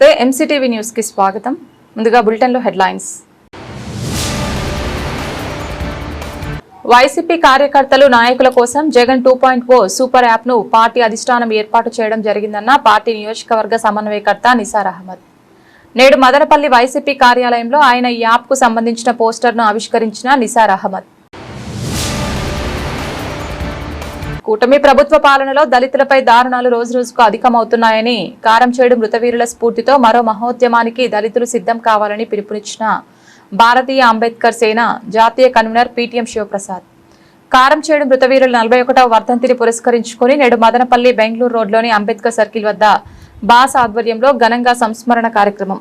నమస్తే MCTV news కి స్వాగతం. ముందుగా బులెటిన్ లో హెడ్లైన్స్. వైసీపీ కార్యకర్తలు నాయకుల కోసం జగన్ 2.0 సూపర్ యాప్ ను పార్టీ అధిష్టానం ఏర్పాటు చేయడం జరిగిందన్న పార్టీ నియోజకవర్గ సమన్వయకర్త నిసార్ అహ్మద్. నేడు మదనపల్లి వైసీపీ కార్యాలయంలో ఆయన ఈ యాప్ కు సంబంధించిన పోస్టర్ ను ఆవిష్కరించిన నిసార్ అహ్మద్. కూటమి ప్రభుత్వ పాలనలో దళితులపై దారుణాలు రోజురోజుకు అధికమవుతున్నాయని, కారంచేడు మృతవీరుల స్ఫూర్తితో మరో మహోద్యమానికి దళితులు సిద్ధం కావాలని పిలుపునిచ్చిన భారతీయ అంబేద్కర్ సేన జాతీయ కన్వీనర్ పీటీఎం శివప్రసాద్. కారంచేడు మృతవీరుల 41వ వర్ధంతిని పురస్కరించుకుని నేడు మదనపల్లి బెంగళూరు రోడ్లోని అంబేద్కర్ సర్కిల్ వద్ద బాస్ ఆధ్వర్యంలో ఘనంగా సంస్మరణ కార్యక్రమం.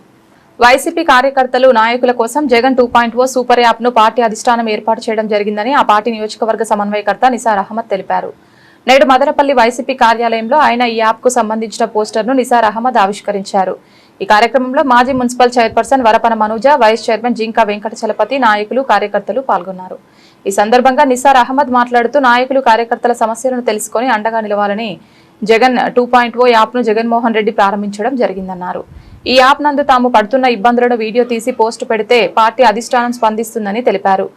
వైసీపీ కార్యకర్తలు నాయకుల కోసం జగన్ 2.0 సూపర్ యాప్ ను పార్టీ అధిష్టానం ఏర్పాటు చేయడం జరిగిందని ఆ పార్టీ నియోజకవర్గ సమన్వయకర్త నిసార్ అహ్మద్ తెలిపారు. నేడు మదనపల్లి వైసీపీ కార్యాలయంలో ఆయన ఈ యాప్ కు సంబంధించిన పోస్టర్ ను నిసార్ అహ్మద్ ఆవిష్కరించారు. ఈ కార్యక్రమంలో మాజీ municipal chairperson Varapana Manuja, vice chairman Jinka Venkata Chalapathi, నాయకులు కార్యకర్తలు పాల్గొన్నారు. ఈ సందర్భంగా నిసార్ అహ్మద్ మాట్లాడుతూ నాయకులు కార్యకర్తల సమస్యలను తెలుసుకుని అండగా నిలవాలని జగన్ 2.0 యాప్ ను జగన్మోహన్ రెడ్డి ప్రారంభించడం జరిగిందన్నారు. ఈ యాప్ నందు తాము పడుతున్న ఇబ్బందులను వీడియో తీసి పోస్టు పెడితే పార్టీ అధిష్టానం స్పందిస్తుందని తెలిపారు.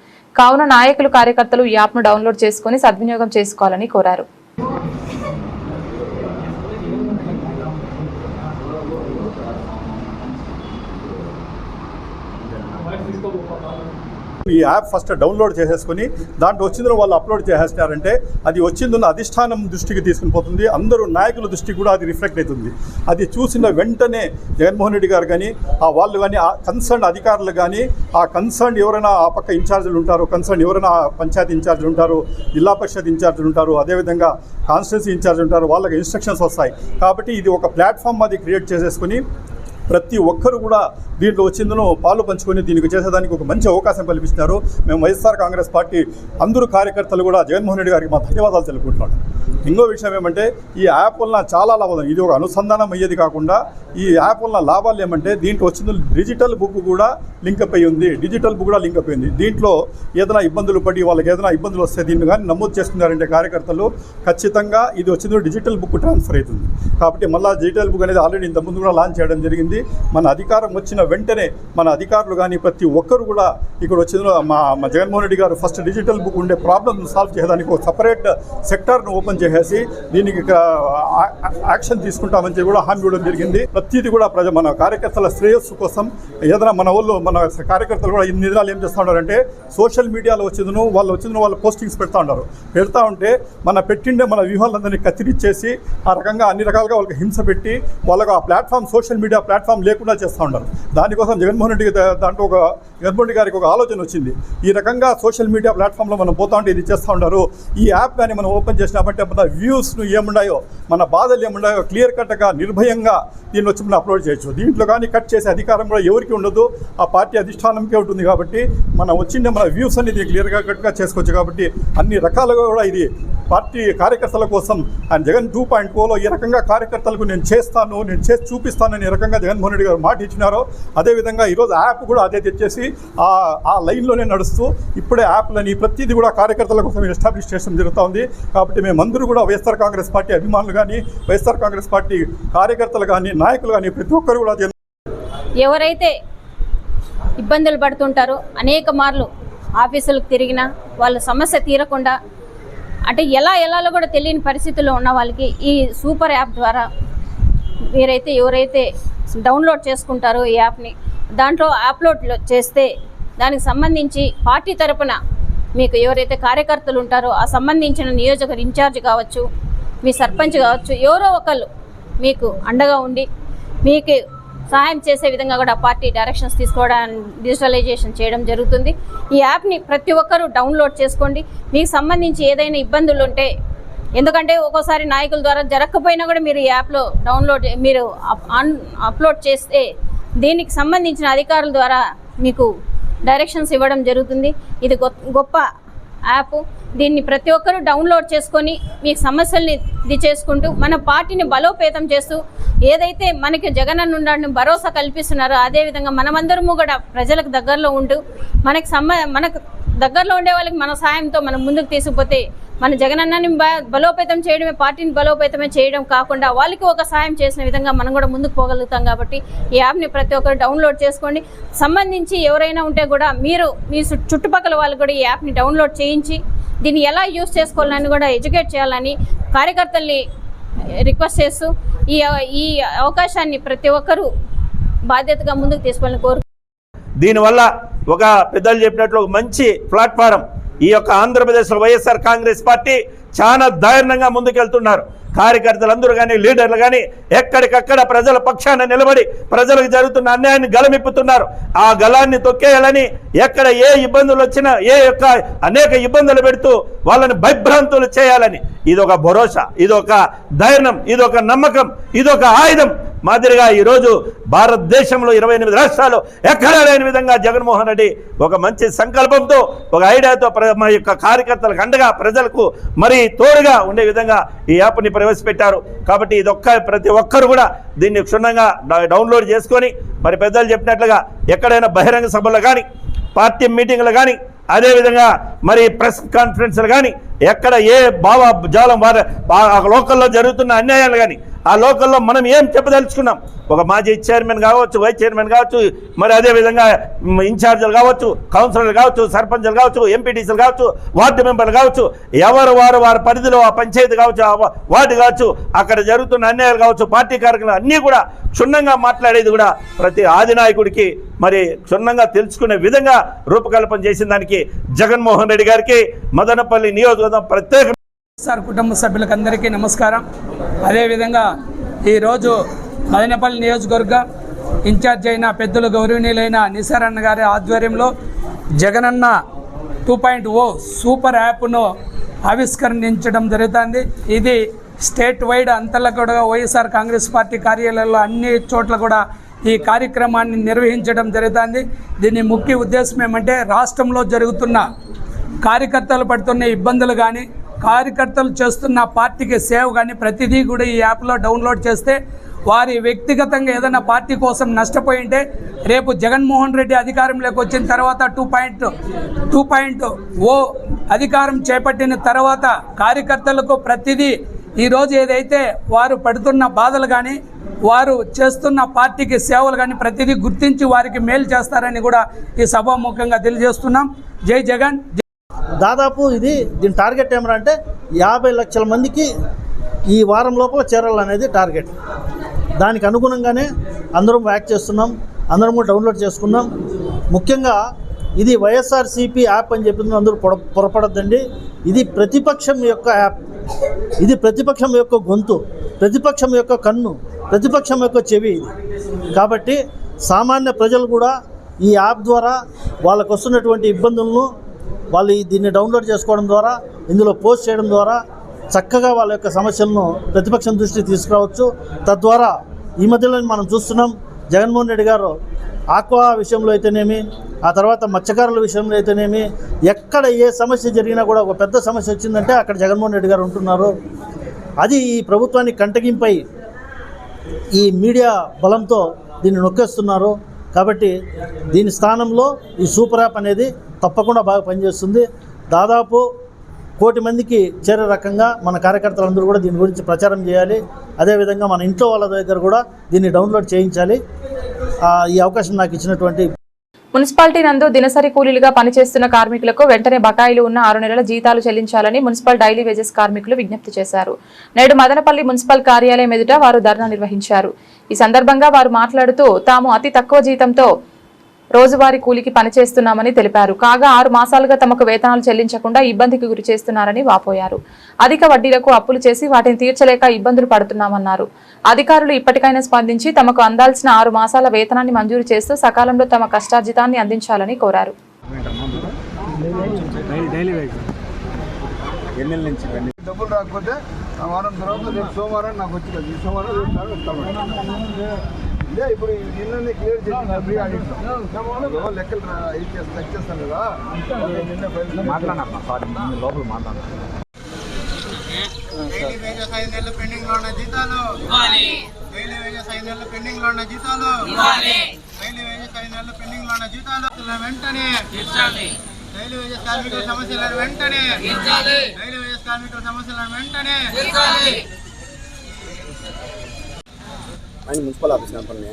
కావున నాయకులు కార్యకర్తలు ఈ యాప్ ను డౌన్లోడ్ చేసుకుని సద్వినియోగం చేసుకోవాలని కోరారు. ఈ యాప్ ఫస్ట్ డౌన్లోడ్ చేసేసుకుని దాంట్లో వచ్చిందని వాళ్ళు అప్లోడ్ చేసేస్తారంటే అది వచ్చిందన్న అధిష్టానం దృష్టికి తీసుకుని పోతుంది. అందరూ నాయకుల దృష్టికి కూడా అది రిఫ్లెక్ట్ అవుతుంది. అది చూసిన వెంటనే జగన్మోహన్ రెడ్డి గారు కానీ వాళ్ళు కానీ ఆ కన్సర్న్ అధికారులు కానీ ఆ కన్సర్న్ ఎవరైనా ఆ పక్క ఇన్ఛార్జీలు ఉంటారు, కన్సర్న్ ఎవరైనా పంచాయతీ ఇన్ఛార్జీలు ఉంటారు, జిల్లా పరిషత్ ఇన్ఛార్జీలు ఉంటారు, అదేవిధంగా కాన్స్టిట్యున్సీ ఇన్ఛార్జీలు ఉంటారు, వాళ్ళకి ఇన్స్ట్రక్షన్స్ వస్తాయి. కాబట్టి ఇది ఒక ప్లాట్ఫామ్ అది క్రియేట్ చేసేసుకుని ప్రతి ఒక్కరు కూడా దీంట్లో వచ్చిందను పాలు పంచుకొని దీనికి చేసేదానికి ఒక మంచి అవకాశం కల్పిస్తున్నారు. మేము వైఎస్ఆర్ కాంగ్రెస్ పార్టీ అందరూ కార్యకర్తలు కూడా జగన్మోహన్ రెడ్డి గారికి మా ధన్యవాదాలు తెలుపుకుంటున్నాం. ఇంకో విషయం ఏమంటే ఈ యాప్ వలన చాలా లాభాలు. ఇది ఒక అనుసంధానం అయ్యేది కాకుండా ఈ యాప్ వలన లాభాలు ఏమంటే దీంట్లో వచ్చిన డిజిటల్ బుక్ కూడా లింకప్ అయ్యి ఉంది. డిజిటల్ బుక్ కూడా లింకప్ అయింది. దీంట్లో ఏదైనా ఇబ్బందులు పడి వాళ్ళకి ఏదైనా ఇబ్బందులు వస్తే దీన్ని కానీ నమోదు చేసుకున్నారంటే కార్యకర్తలు ఖచ్చితంగా ఇది వచ్చిందో డిజిటల్ బుక్ ట్రాన్స్ఫర్ అవుతుంది. కాబట్టి మళ్ళీ డిజిటల్ బుక్ అనేది ఆల్రెడీ ఇంతకుముందు కూడా లాంచ్ చేయడం జరిగింది. మన అధికారం వచ్చిన వెంటనే మన అధికారులు కానీ ప్రతి ఒక్కరు కూడా ఇక్కడ వచ్చిన మా జగన్మోహన్ రెడ్డి గారు ఫస్ట్ డిజిటల్ బుక్ ఉండే ప్రాబ్లమ్ సాల్వ్ చేయడానికి ఒక సపరేట్ సెక్టార్ను ఓపెన్ చేసేసి దీనికి యాక్షన్ తీసుకుంటామని చెప్పి కూడా హామీ ఇవ్వడం జరిగింది. ప్రతిదీ కూడా మన కార్యకర్తల శ్రేయస్సు కోసం ఏదైనా మన కార్యకర్తలు కూడా ఇన్ని దినాలు ఏం చేస్తూ ఉన్నారంటే సోషల్ మీడియాలో వాళ్ళు పోస్టింగ్స్ పెడతా ఉంటే పెట్టిండే మన వ్యూహాలందరినీ కత్తిరిచ్చేసి ఆ రకంగా అన్ని రకాలుగా వాళ్ళకి హింస పెట్టి వాళ్ళకు ఆ ప్లాట్ఫామ్ సోషల్ మీడియా ప్లాట్ఫామ్ లేకుండా చేస్తూ ఉన్నారు. దానికోసం జగన్మోహన్ రెడ్డి గారికి ఒక ఆలోచన వచ్చింది. ఈ రకంగా సోషల్ మీడియా ప్లాట్ఫామ్లో మనం పోతా ఉంటే ఇది చేస్తూ ఉన్నారు. ఈ యాప్ కానీ మనం ఓపెన్ చేసినామంటే మన వ్యూస్ను ఏమున్నాయో మన బాధలు ఏమున్నాయో క్లియర్ కట్గా నిర్భయంగా దీన్ని వచ్చి మనం అప్లోడ్ చేయొచ్చు. దీంట్లో కానీ కట్ చేసే అధికారం కూడా ఎవరికి ఉండదు, ఆ పార్టీ అధిష్టానంకే ఉంటుంది. కాబట్టి మనం వచ్చిండే మన వ్యూస్ అనేది క్లియర్గా కట్గా చేసుకోవచ్చు. కాబట్టి అన్ని రకాలుగా కూడా ఇది పార్టీ కార్యకర్తల కోసం ఆయన జగన్ 2.0లో ఈ రకంగా కార్యకర్తలకు నేను చేసి చూపిస్తానని ఈ రకంగా జగన్మోహన్ రెడ్డి గారు మాట ఇచ్చినారో అదేవిధంగా ఈరోజు యాప్ కూడా అదే తెచ్చేసి ఆ లైన్లోనే నడుస్తూ ఇప్పుడే యాప్లని ప్రతిదీ కూడా కార్యకర్తల కోసం ఎస్టాబ్లిష్ చేయడం జరుగుతూ ఉంది. కాబట్టి మేమందరూ కూడా వైఎస్ఆర్ కాంగ్రెస్ పార్టీ అభిమానులు కానీ వైఎస్ఆర్ కాంగ్రెస్ పార్టీ కార్యకర్తలు కానీ నాయకులు కానీ ప్రతి ఒక్కరు కూడా ఎవరైతే ఇబ్బందులు పడుతుంటారో అనేక మార్లు ఆఫీసులకు తిరిగినా వాళ్ళ సమస్య తీరకుండా అంటే ఎలాలో కూడా తెలియని పరిస్థితుల్లో ఉన్న వాళ్ళకి ఈ సూపర్ యాప్ ద్వారా ఎవరైతే డౌన్లోడ్ చేసుకుంటారో ఈ యాప్ని దాంట్లో అప్లోడ్ చేస్తే దానికి సంబంధించి పార్టీ తరపున మీకు ఎవరైతే కార్యకర్తలు ఉంటారో ఆ సంబంధించిన నియోజకవర్గ ఇన్ఛార్జ్ కావచ్చు, మీ సర్పంచ్ కావచ్చు, ఎవరో ఒకళ్ళు మీకు అండగా ఉండి మీకు సహాయం చేసే విధంగా కూడా పార్టీ డైరెక్షన్స్ తీసుకోవడానికి డిజిటలైజేషన్ చేయడం జరుగుతుంది. ఈ యాప్ని ప్రతి ఒక్కరూ డౌన్లోడ్ చేసుకోండి. మీకు సంబంధించి ఏదైనా ఇబ్బందులు ఉంటే, ఎందుకంటే ఒక్కోసారి నాయకుల ద్వారా జరగకపోయినా కూడా మీరు ఈ యాప్లో మీరు అప్లోడ్ చేస్తే దీనికి సంబంధించిన అధికారుల ద్వారా మీకు డైరెక్షన్స్ ఇవ్వడం జరుగుతుంది. ఇది గొప్ప యాప్. దీన్ని ప్రతి ఒక్కరూ డౌన్లోడ్ చేసుకొని మీ సమస్యల్ని ఇది చేసుకుంటూ మన పార్టీని బలోపేతం చేస్తూ ఏదైతే మనకి జగనన్న ఉండాలని భరోసా కల్పిస్తున్నారో అదేవిధంగా మనమందరము కూడా ప్రజలకు దగ్గరలో ఉంటూ మనకు దగ్గరలో ఉండే వాళ్ళకి మన సాయంతో మనం ముందుకు తీసుకుపోతే మన జగనన్నని బలోపేతం చేయడమే, పార్టీని బలోపేతమే చేయడం కాకుండా వాళ్ళకి ఒక సాయం చేసిన విధంగా మనం కూడా ముందుకు పోగలుగుతాం. కాబట్టి ఈ యాప్ని ప్రతి ఒక్కరు డౌన్లోడ్ చేసుకోండి. సంబంధించి ఎవరైనా ఉంటే కూడా మీరు మీ చుట్టుపక్కల వాళ్ళు కూడా ఈ యాప్ని డౌన్లోడ్ చేయించి దీన్ని ఎలా యూజ్ చేసుకోవాలని కూడా ఎడ్యుకేట్ చేయాలని కార్యకర్తల్ని రిక్వెస్ట్ చేస్తూ ఈ అవకాశాన్ని ప్రతి ఒక్కరూ బాధ్యతగా ముందుకు తీసుకోవాలని కోరు. దీనివల్ల ఒక పెద్దలు చెప్పినట్లు ఒక మంచి ప్లాట్ఫారం ఈ యొక్క ఆంధ్రప్రదేశ్లో వైఎస్ఆర్ కాంగ్రెస్ పార్టీ చాలా ధైర్యంగా ముందుకెళ్తున్నారు. కార్యకర్తలందరూ కానీ లీడర్లు కానీ ఎక్కడికక్కడ ప్రజల పక్షాన నిలబడి ప్రజలకు జరుగుతున్న అన్యాయాన్ని గలమిప్పుతున్నారు. ఆ గలాన్ని తొక్కేయాలని ఎక్కడ ఏ ఇబ్బందులు వచ్చినా అనేక ఇబ్బందులు పెడుతూ వాళ్ళని భయభ్రాంతులు చేయాలని ఇదొక భరోసా, ఇదొక ధైర్యం, ఇదొక నమ్మకం, ఇదొక ఆయుధం మాదిరిగా ఈరోజు భారతదేశంలో 28 రాష్ట్రాలు ఎక్కడా లేని విధంగా జగన్మోహన్ రెడ్డి ఒక మంచి సంకల్పంతో ఒక ఐడియాతో మా యొక్క కార్యకర్తలకు అండగా ప్రజలకు మరి తోడుగా ఉండే విధంగా ఈ యాప్ని ప్రవేశపెట్టారు. కాబట్టి ప్రతి ఒక్కరు కూడా దీన్ని క్షుణ్ణంగా డౌన్లోడ్ చేసుకొని మరి పెద్దలు చెప్పినట్లుగా ఎక్కడైనా బహిరంగ సభలు కానీ పార్టీ మీటింగ్లు కానీ అదేవిధంగా మరి ప్రెస్ కాన్ఫరెన్స్లు కానీ ఎక్కడ ఏ భావజాలం లోకల్లో జరుగుతున్న అన్యాయాలు కానీ ఆ లోకల్లో మనం ఏం చెప్పదలుచుకున్నాం, ఒక మాజీ చైర్మన్ కావచ్చు, వైస్ చైర్మన్ కావచ్చు, మరి అదేవిధంగా ఇన్ఛార్జీలు కావచ్చు, కౌన్సిలర్లు కావచ్చు, సర్పంచ్లు కావచ్చు, ఎంపీటీసీలు కావచ్చు, వార్డు మెంబర్లు కావచ్చు, వారి పరిధిలో ఆ పంచాయతీ కావచ్చు, వార్డు కావచ్చు, అక్కడ జరుగుతున్న అన్యాయాలు కావచ్చు, పార్టీ కార్యక్రమాలు అన్నీ కూడా క్షుణ్ణంగా మాట్లాడేది కూడా ప్రతి ఆదినాయకుడికి మరి క్షుణ్ణంగా తెలుసుకునే విధంగా రూపకల్పన చేసిన దానికి జగన్మోహన్ రెడ్డి గారికి మదనపల్లి నియోజకవర్గం ప్రత్యేక సార్ కుటుంబ సభ్యులకు అందరికీ నమస్కారం. అదేవిధంగా ఈరోజు మదనపల్లి నియోజకవర్గ ఇన్ఛార్జ్ అయిన పెద్దలు గౌరవనీయులైన నిసార్ అన్న గారి ఆధ్వర్యంలో జగనన్న 2.0 సూపర్ యాప్ను ఆవిష్కరించడం జరుగుతుంది. ఇది స్టేట్ వైడ్ అంతలో కూడా వైఎస్ఆర్ కాంగ్రెస్ పార్టీ కార్యాలయాల్లో అన్ని చోట్ల కూడా ఈ కార్యక్రమాన్ని నిర్వహించడం జరుగుతుంది. దీని ముఖ్య ఉద్దేశం ఏమంటే రాష్ట్రంలో జరుగుతున్న కార్యకర్తలు పడుతున్న ఇబ్బందులు కానీ కార్యకర్తలు చేస్తున్న పార్టీకి సేవ కానీ ప్రతిదీ కూడా ఈ యాప్లో డౌన్లోడ్ చేస్తే వారి వ్యక్తిగతంగా ఏదైనా పార్టీ కోసం నష్టపోయి ఉంటే రేపు జగన్మోహన్ రెడ్డి అధికారంలోకి వచ్చిన తర్వాత 2.0 అధికారం చేపట్టిన తర్వాత కార్యకర్తలకు ప్రతిదీ ఈరోజు ఏదైతే వారు పడుతున్న బాధలు కానీ వారు చేస్తున్న పార్టీకి సేవలు కానీ ప్రతిదీ గుర్తించి వారికి మేలు చేస్తారని కూడా ఈ సభాముఖంగా తెలియజేస్తున్నాం. జై జగన్. దాదాపు దీని టార్గెట్ ఏమరంటే 50 లక్షల మందికి ఈ వారం లోపల చేరాలనేది టార్గెట్. దానికి అనుగుణంగానే అందరం యాక్ట్ చేస్తున్నాం, అందరం కూడా డౌన్లోడ్ చేసుకున్నాం. ముఖ్యంగా ఇది వైఎస్ఆర్సీపీ యాప్ అని చెప్పి అందరూ పొరపడద్దండి. ఇది ప్రతిపక్షం యొక్క యాప్, ఇది ప్రతిపక్షం యొక్క గొంతు, ప్రతిపక్షం యొక్క కన్ను, ప్రతిపక్షం యొక్క చెవి ఇది. కాబట్టి సామాన్య ప్రజలు కూడా ఈ యాప్ ద్వారా వాళ్ళకు వస్తున్నటువంటి ఇబ్బందులను వాళ్ళు దీన్ని డౌన్లోడ్ చేసుకోవడం ద్వారా, ఇందులో పోస్ట్ చేయడం ద్వారా చక్కగా వాళ్ళ యొక్క సమస్యలను ప్రతిపక్షం దృష్టికి తీసుకురావచ్చు. తద్వారా ఈ మధ్యలో మనం చూస్తున్నాం జగన్మోహన్ రెడ్డి గారు ఆక్వా విషయంలో అయితేనేమి, ఆ తర్వాత మత్స్యకారుల విషయంలో అయితేనేమి, ఎక్కడ ఏ సమస్య జరిగినా కూడా ఒక పెద్ద సమస్య వచ్చిందంటే అక్కడ జగన్మోహన్ రెడ్డి గారు ఉంటున్నారు. అది ఈ ప్రభుత్వానికి కంటగింపై ఈ మీడియా బలంతో దీన్ని నొక్కేస్తున్నారు. కాబట్టి దీని స్థానంలో ఈ సూపర్ యాప్ అనేది తప్పకుండా బాగా పనిచేస్తుంది. దాదాపు 1 కోటి మందికి చేరే రకంగా మన కార్యకర్తలందరూ కూడా దీని గురించి ప్రచారం చేయాలి. అదేవిధంగా మన ఇంట్లో వాళ్ళ దగ్గర కూడా దీన్ని డౌన్లోడ్ చేయించాలి. ఈ అవకాశం నాకు ఇచ్చినటువంటి మున్సిపాలిటీ నందు దినసరి కూలీలుగా పనిచేస్తున్న కార్మికులకు వెంటనే బకాయిలు ఉన్న 6 నెలల జీతాలు చెల్లించాలని మున్సిపల్ డైలీ వేజెస్ కార్మికులు విజ్ఞప్తి చేశారు. నేడు మదనపల్లి మున్సిపల్ కార్యాలయం ఎదుట వారు ధర్నా నిర్వహించారు. ఈ సందర్భంగా వారు మాట్లాడుతూ తాము అతి తక్కువ జీతంతో రోజువారీ కూలికి పనిచేస్తున్నామని తెలిపారు. కాగా 6 మాసాలుగా తమకు వేతనాలు చెల్లించకుండా ఇబ్బందికి గురి చేస్తున్నారని వాపోయారు. అధిక వడ్డీలకు అప్పులు చేసి వాటిని తీర్చలేక ఇబ్బందులు పడుతున్నామన్నారు. అధికారులు ఇప్పటికైనా స్పందించి తమకు అందాల్సిన 6 మాసాల వేతనాన్ని మంజూరు చేస్తూ సకాలంలో తమ కష్టార్జితాన్ని అందించాలని కోరారు. డబ్బులు రాకపోతే వారం తర్వాత రేపు సోమవారం నాకు వచ్చి ఇదే ఇప్పుడు నిన్ననే క్లియర్ చేసిన ఫ్రీ ఆడిట్ లెక్కలు చేస్తాను కదా మాట్లాడమ్మా లోపల మాట్లాడాలి. డైలీ వేజెస్ 5 నెలలు పెండింగ్ లో ఉన్న జీతాలు ఇవ్వాలి. డైలీ వేజెస్ 5 నెలలు పెండింగ్ లో ఉన్న జీతాలు ఇవ్వాలి. డైలీ వేజెస్ 5 నెలలు పెండింగ్ లో ఉన్న జీతాలు వెంటనే తీర్చాలి. డైలీ వేజెస్ కార్మికుల సమస్యలను వెంటనే డైలీ వేజెస్ కార్మికుల సమస్యలను వెంటనే మున్సిపల్ ఆఫీస్ నెంబర్ని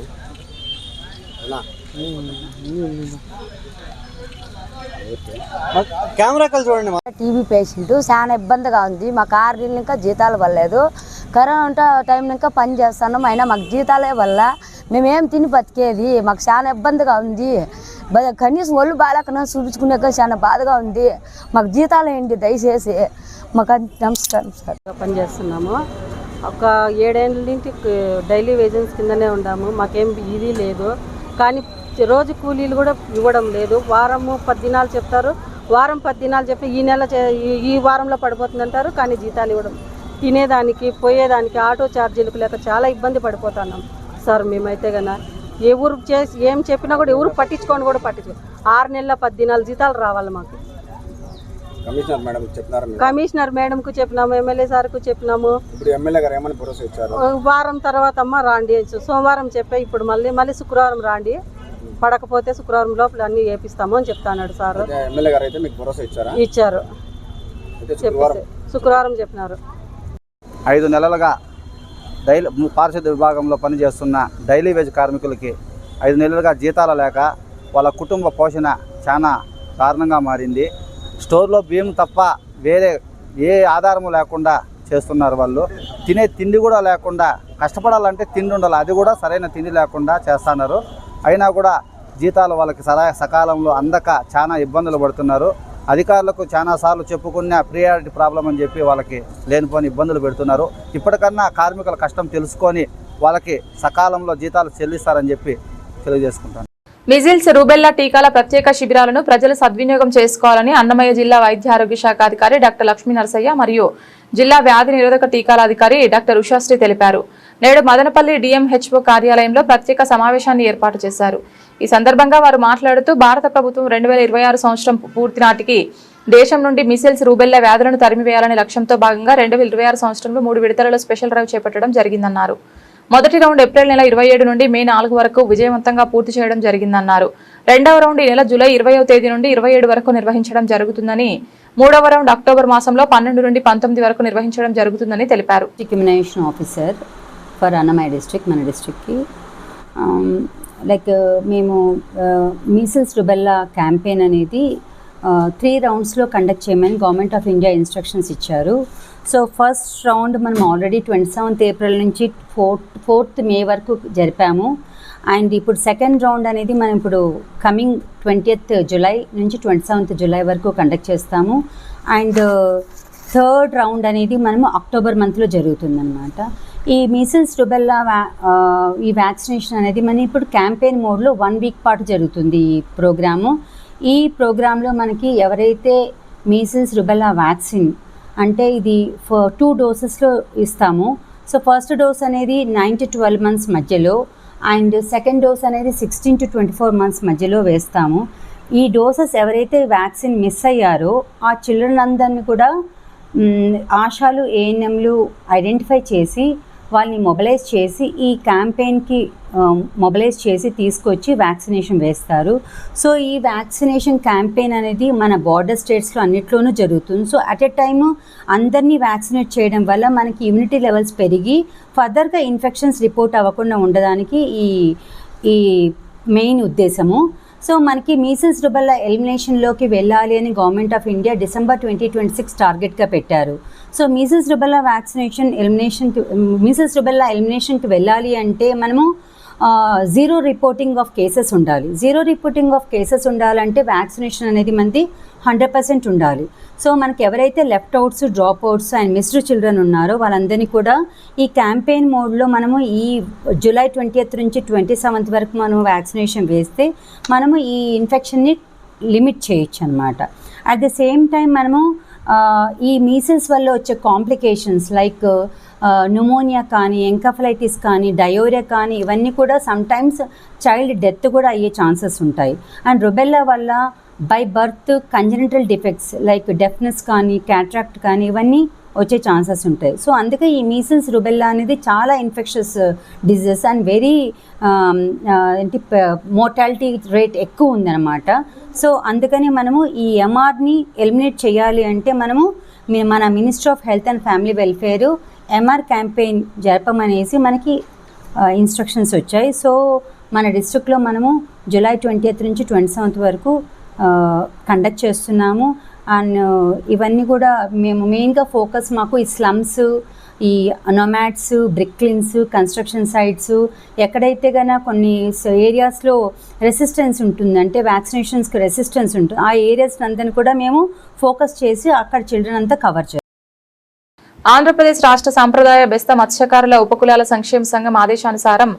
కెమెరా కల్ చూడండి. టీబీ పేషెంట్ చాలా ఇబ్బందిగా ఉంది. మాకు 6 నెలలు ఇంకా జీతాలు పడలేదు. కరోనా టైంలో ఇంకా పని చేస్తున్నాం, అయినా మాకు జీతాలే వల్ల మేమేం తిని బతికేది. మాకు చాలా ఇబ్బందిగా ఉంది. కనీసం ఒళ్ళు బాగాలేకన్నా చూపించుకున్నాక చాలా బాధగా ఉంది. మాకు జీతాలు ఏంటి దయచేసి మాకు. నమస్కారం సార్. పనిచేస్తున్నాము. ఒక 7 ఏళ్ళ నుంచి డైలీ వేజెస్ కిందనే ఉన్నాము. మాకేం ఇది లేదు. కానీ రోజు కూలీలు కూడా ఇవ్వడం లేదు. వారము 10 దినాలు చెప్తారు, వారం 10 దినాలు చెప్తే ఈ నెల ఈ వారంలో పడిపోతుంది అంటారు. కానీ జీతాలు ఇవ్వడం, తినేదానికి పోయేదానికి ఆటో ఛార్జీలకు లేక చాలా ఇబ్బంది పడిపోతున్నాం సార్. మేమైతే కన్నా ఎవరు చేసి ఏం చెప్పినా కూడా ఎవరు పట్టించుకొని కూడా పట్టించుకో. 6 నెలల 10 దినాలు జీతాలు రావాలి మాకు. కమిషనర్ మేడంకు చెప్పినాము, ఎమ్మెల్యే సార్కు చెప్పినాము. వారం తర్వాత అమ్మ రాండి, సోమవారం చెప్పే ఇప్పుడు మళ్ళీ శుక్రవారం రాండి, పడకపోతే శుక్రవారం లోపల అన్ని వేపిస్తాము అని చెప్తాన్నాడు సార్. ఇచ్చారు, శుక్రవారం చెప్పినారు. 5 నెలలుగా పారిశుద్ధ్య విభాగంలో పనిచేస్తున్న డైలీ వేజ్ కార్మికులకి 5 నెలలుగా జీతాలు లేక వాళ్ళ కుటుంబ పోషణ చాలా కారణంగా మారింది. స్టోర్లో బియ్యం తప్ప వేరే ఏ ఆధారము లేకుండా చేస్తున్నారు. వాళ్ళు తినే తిండి కూడా లేకుండా, కష్టపడాలంటే తిండి ఉండాలి, అది కూడా సరైన తిండి లేకుండా చేస్తున్నారు. అయినా కూడా జీతాలు వాళ్ళకి సకాలంలో అందక చాలా ఇబ్బందులు పడుతున్నారు. అధికారులకు చాలాసార్లు చెప్పుకున్న ప్రియారిటీ ప్రాబ్లం అని చెప్పి వాళ్ళకి లేనిపోని ఇబ్బందులు పెడుతున్నారు. ఇప్పటికన్నా కార్మికుల కష్టం తెలుసుకొని వాళ్ళకి సకాలంలో జీతాలు చెల్లిస్తారని చెప్పి తెలియజేసుకుంటాను. మిజిల్స్, రూబెల్లా టీకాల ప్రత్యేక శిబిరాలను ప్రజలు సద్వినియోగం చేసుకోవాలని అన్నమయ్య జిల్లా వైద్య ఆరోగ్య శాఖ అధికారి డాక్టర్ లక్ష్మీ నరసయ్య మరియు జిల్లా వ్యాధి నిరోధక టీకాల అధికారి డాక్టర్ ఉషాశ్రీ తెలిపారు. నేడు మదనపల్లి డిఎంహెచ్ఓ కార్యాలయంలో ప్రత్యేక సమావేశాన్ని ఏర్పాటు చేశారు. ఈ సందర్భంగా వారు మాట్లాడుతూ భారత ప్రభుత్వం 2026 సంవత్సరం పూర్తి నాటికి దేశం నుండి మిసిల్స్, రూబెల్లా వ్యాధులను తరిమివేయాలనే లక్ష్యంతో భాగంగా 2026 సంవత్సరంలో 3 విడతలలో స్పెషల్ డ్రైవ్ చేపట్టడం జరిగిందన్నారు. మొదటి రౌండ్ ఏప్రిల్ నెల 27 నుండి మే 4 వరకు విజయవంతంగా పూర్తి చేయడం జరిగిందన్నారు. రెండవ రౌండ్ ఈ నెల జూలై 20వ తేదీ నుండి 27 వరకు నిర్వహించడం జరుగుతుందని, మూడవ రౌండ్ అక్టోబర్ మాసంలో 12 నుండి 19 వరకు నిర్వహించడం జరుగుతుందని తెలిపారు. Immunisation officer for Annamayya district, మన డిస్ట్రిక్ట్కి మేము మీసిల్స్ రుబెల్లా క్యాంపెయిన్ అనేది 3 రౌండ్స్లో కండక్ట్ చేయమని గవర్నమెంట్ ఆఫ్ ఇండియా ఇన్స్ట్రక్షన్స్ ఇచ్చారు. సో ఫస్ట్ రౌండ్ మనం ఆల్రెడీ 27th ఏప్రిల్ నుంచి 4th మే వరకు జరిపాము. అండ్ ఇప్పుడు సెకండ్ రౌండ్ అనేది మనం ఇప్పుడు కమింగ్ 20th జులై నుంచి 27th జులై వరకు కండక్ట్ చేస్తాము. అండ్ థర్డ్ రౌండ్ అనేది మనము అక్టోబర్ మంత్లో జరుగుతుందన్నమాట. ఈ మీసిల్స్ రుబెల్లా ఈ వ్యాక్సినేషన్ అనేది మనం ఇప్పుడు క్యాంపెయిన్ మోడ్లో 1 వీక్ పాటు జరుగుతుంది ఈ ప్రోగ్రాము. ఈ ప్రోగ్రాంలో మనకి ఎవరైతే మీసిల్స్ రుబెల్లా వ్యాక్సిన్ అంటే ఇది 2 డోసెస్లో ఇస్తాము. సో ఫస్ట్ డోస్ అనేది 9 to 12 months మధ్యలో, అండ్ సెకండ్ డోస్ అనేది 16 to 24 months మధ్యలో వేస్తాము. ఈ డోసెస్ ఎవరైతే వ్యాక్సిన్ మిస్ అయ్యారో ఆ చిల్డ్రన్ అందరినీ కూడా ఆశాలు, ఏఎన్ఎంలు ఐడెంటిఫై చేసి వాళ్ళని మొబిలైజ్ చేసి ఈ క్యాంపెయిన్కి మొబిలైజ్ చేసి తీసుకొచ్చి వ్యాక్సినేషన్ వేస్తారు. సో ఈ వ్యాక్సినేషన్ క్యాంపెయిన్ అనేది మన బార్డర్ స్టేట్స్లో అన్నిట్లోనూ జరుగుతుంది. సో అట్ ఎ టైమ్ అందరినీ వ్యాక్సినేట్ చేయడం వల్ల మనకి ఇమ్యూనిటీ లెవెల్స్ పెరిగి ఫర్దర్గా ఇన్ఫెక్షన్స్ రిపోర్ట్ అవ్వకుండా ఉండడానికి ఈ మెయిన్ ఉద్దేశము. సో మనకి మీసిల్స్ రుబెల్లా ఎలిమినేషన్లోకి వెళ్ళాలి అని గవర్నమెంట్ ఆఫ్ ఇండియా డిసెంబర్ 2026 టార్గెట్గా పెట్టారు. So measles rubella measles rubella ఎలిమినేషన్కి వెళ్ళాలి అంటే మనము 0 రిపోర్టింగ్ ఆఫ్ కేసెస్ ఉండాలి. 0 రిపోర్టింగ్ ఆఫ్ కేసెస్ ఉండాలంటే వ్యాక్సినేషన్ అనేది మనది 100% ఉండాలి. సో మనకి ఎవరైతే left outs, drop outs and missed children ఉన్నారో వాళ్ళందరినీ కూడా ఈ క్యాంపెయిన్ మోడ్లో మనము ఈ జూలై 20th నుంచి 27th వరకు మనం వ్యాక్సినేషన్ వేస్తే మనము ఈ ఇన్ఫెక్షన్ని లిమిట్ చేయొచ్చు అనమాట. అట్ ద సేమ్ టైం మనము ఈ మీసిల్స్ వల్ల వచ్చే కాంప్లికేషన్స్ లైక్ న్యూమోనియా కానీ, ఎంకఫలైటిస్ కానీ, డయోరియా కానీ ఇవన్నీ కూడా సమ్టైమ్స్ చైల్డ్ డెత్ కూడా అయ్యే ఛాన్సెస్ ఉంటాయి. అండ్ రుబెల్లా వల్ల by birth congenital defects like deafness కానీ, క్యాట్రాక్ట్ కానీ ఇవన్నీ వచ్చే ఛాన్సెస్ ఉంటాయి. సో అందుకే ఈ మీసిల్స్ రుబెల్లా అనేది చాలా ఇన్ఫెక్షస్ డిజీజెస్ అండ్ వెరీ ఏంటి మోర్టాలిటీ రేట్ ఎక్కువ ఉందన్నమాట. సో అందుకని మనము ఈ ఎంఆర్ని ఎలిమినేట్ చేయాలి అంటే మనము మన ministry of health and family welfare MR campaign జరపమనేసి మనకి ఇన్స్ట్రక్షన్స్ వచ్చాయి. సో మన డిస్ట్రిక్ట్లో మనము జూలై 20th నుంచి 27th వరకు కండక్ట్ చేస్తున్నాము. అండ్ ఇవన్నీ కూడా మేము మెయిన్గా ఫోకస్ మాకు ఈ స్లమ్స్, ఈ నొమాడ్స్, బ్రిక్లిన్స్, కన్స్ట్రక్షన్ సైట్స్ ఎక్కడైతే కన్నా కొన్ని ఏరియాస్లో రెసిస్టెన్స్ ఉంటుంది, అంటే వ్యాక్సినేషన్స్కి రెసిస్టెన్స్ ఉంటుంది, ఆ ఏరియాస్ అంతా కూడా మేము ఫోకస్ చేసి అక్కడ చిల్డ్రన్ అంతా కవర్ చేస్తాం. ఆంధ్రప్రదేశ్ రాష్ట్ర సంప్రదాయ బెస్త మత్స్యకారుల ఉపకులాల సంక్షేమ సంఘం ఆదేశానుసారం